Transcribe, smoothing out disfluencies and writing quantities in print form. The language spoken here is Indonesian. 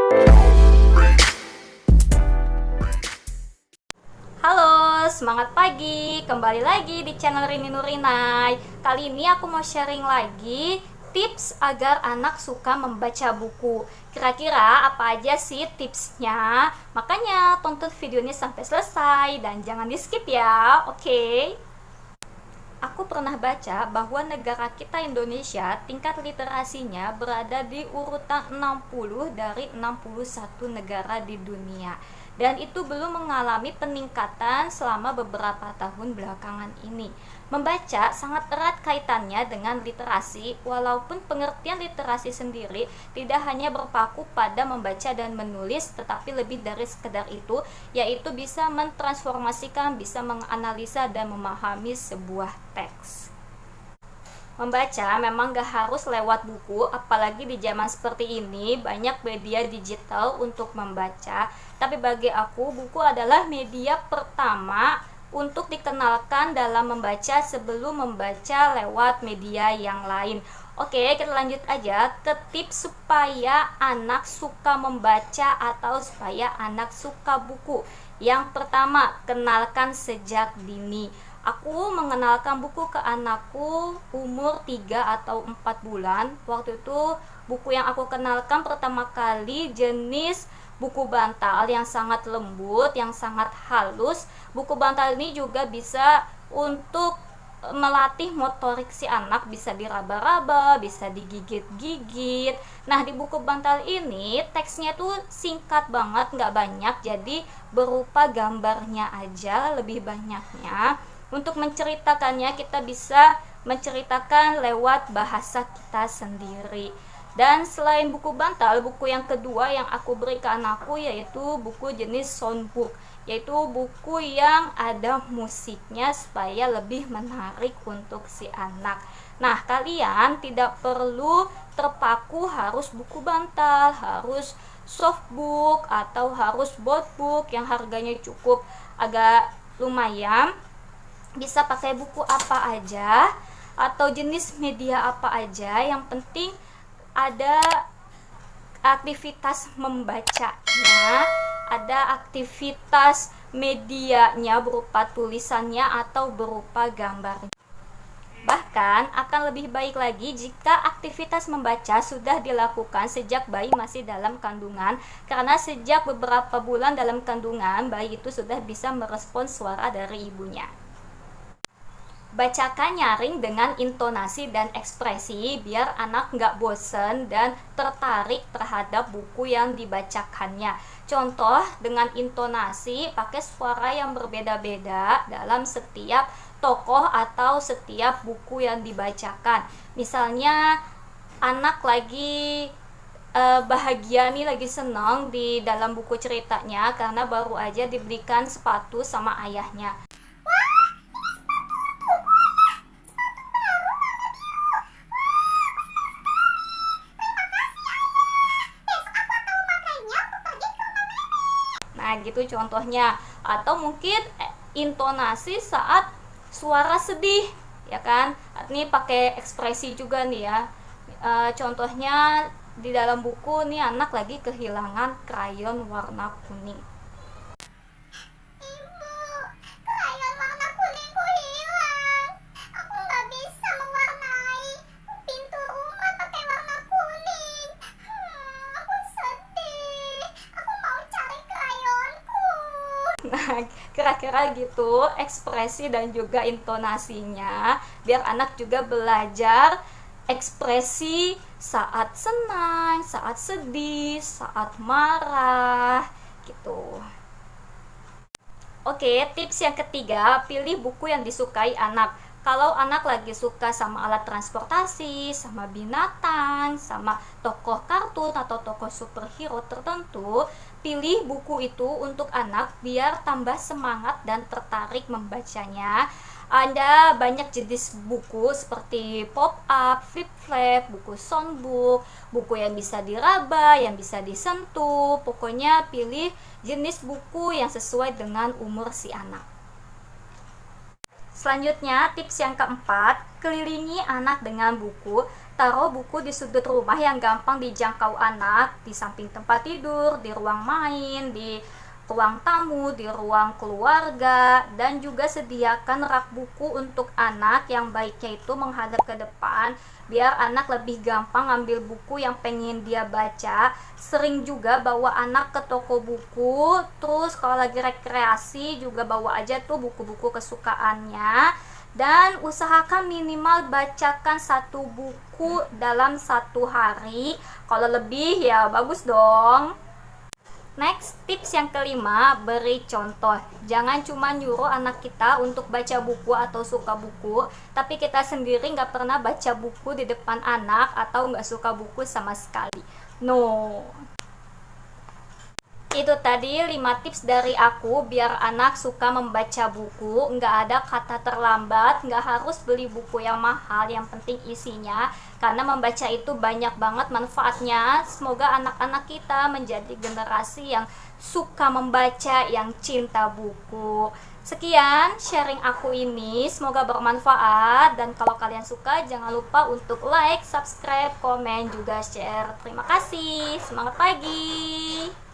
Halo, semangat pagi. Kembali lagi di channel Rini Nurinai. Kali ini aku mau sharing lagi tips agar anak suka membaca buku. Kira-kira apa aja sih tipsnya? Makanya tonton videonya sampai selesai dan jangan di skip ya. Oke? Aku pernah baca bahwa negara kita Indonesia tingkat literasinya berada di urutan 60 dari 61 negara di dunia. Dan itu belum mengalami peningkatan selama beberapa tahun belakangan ini. Membaca sangat erat kaitannya dengan literasi, walaupun pengertian literasi sendiri tidak hanya berpaku pada membaca dan menulis, tetapi lebih dari sekedar itu, yaitu bisa mentransformasikan, bisa menganalisa dan memahami sebuah teks. Membaca memang gak harus lewat buku, apalagi di zaman seperti ini banyak media digital untuk membaca. Tapi bagi aku, buku adalah media pertama untuk dikenalkan dalam membaca sebelum membaca lewat media yang lain. Oke, kita lanjut aja ke tips supaya anak suka membaca atau supaya anak suka buku. Yang pertama, kenalkan sejak dini. Aku mengenalkan buku ke anakku umur 3 atau 4 bulan. Waktu itu buku yang aku kenalkan pertama kali jenis buku bantal yang sangat lembut, yang sangat halus. Buku bantal ini juga bisa untuk melatih motorik si anak, bisa diraba-raba, bisa digigit-gigit. Nah, di buku bantal ini teksnya tuh singkat banget, nggak banyak, jadi berupa gambarnya aja lebih banyaknya. Untuk menceritakannya kita bisa menceritakan lewat bahasa kita sendiri. Dan selain buku bantal, buku yang kedua yang aku beri ke anakku yaitu buku jenis soundbook, yaitu buku yang ada musiknya supaya lebih menarik untuk si anak. Nah, kalian tidak perlu terpaku harus buku bantal, harus softbook atau harus boardbook yang harganya cukup agak lumayan. Bisa pakai buku apa aja atau jenis media apa aja, yang penting ada aktivitas membacanya, ada aktivitas medianya berupa tulisannya atau berupa gambarnya. Bahkan akan lebih baik lagi jika aktivitas membaca sudah dilakukan sejak bayi masih dalam kandungan, karena sejak beberapa bulan dalam kandungan bayi itu sudah bisa merespons suara dari ibunya. Bacakan nyaring dengan intonasi dan ekspresi biar anak nggak bosen dan tertarik terhadap buku yang dibacakannya. Contoh dengan intonasi, pakai suara yang berbeda-beda dalam setiap tokoh atau setiap buku yang dibacakan. Misalnya anak lagi bahagia nih, lagi senang di dalam buku ceritanya karena baru aja dibelikan sepatu sama ayahnya. Nah, gitu contohnya. Atau mungkin intonasi saat suara sedih, ya kan? Ini pakai ekspresi juga nih ya. Contohnya di dalam buku nih anak lagi kehilangan krayon warna kuning. Nah, kira-kira gitu ekspresi dan juga intonasinya biar anak juga belajar ekspresi saat senang, saat sedih, saat marah gitu. Oke, tips yang ketiga, pilih buku yang disukai anak. Kalau anak lagi suka sama alat transportasi, sama binatang, sama tokoh kartun atau tokoh superhero tertentu, pilih buku itu untuk anak biar tambah semangat dan tertarik membacanya. Ada banyak jenis buku seperti pop-up, flip-flap, buku soundbook, buku yang bisa diraba, yang bisa disentuh. Pokoknya pilih jenis buku yang sesuai dengan umur si anak. Selanjutnya, tips yang keempat, kelilingi anak dengan buku. taruh buku di sudut rumah yang gampang dijangkau anak, di samping tempat tidur, di ruang main, di ruang tamu, di ruang keluarga, dan juga sediakan rak buku untuk anak yang baiknya itu menghadap ke depan biar anak lebih gampang ngambil buku yang pengen dia baca. Sering juga bawa anak ke toko buku, terus kalau lagi rekreasi juga bawa aja tuh buku-buku kesukaannya, dan usahakan minimal bacakan satu buku dalam satu hari. Kalau lebih ya bagus dong. Next, tips yang kelima, beri contoh. Jangan cuma nyuruh anak kita untuk baca buku atau suka buku, tapi kita sendiri nggak pernah baca buku di depan anak atau nggak suka buku sama sekali. No. Itu tadi 5 tips dari aku biar anak suka membaca buku. Nggak ada kata terlambat, nggak harus beli buku yang mahal, yang penting isinya, karena membaca itu banyak banget manfaatnya. Semoga anak-anak kita menjadi generasi yang suka membaca, yang cinta buku. Sekian sharing aku ini, semoga bermanfaat, dan kalau kalian suka jangan lupa untuk like, subscribe, komen, juga share. Terima kasih, semangat pagi.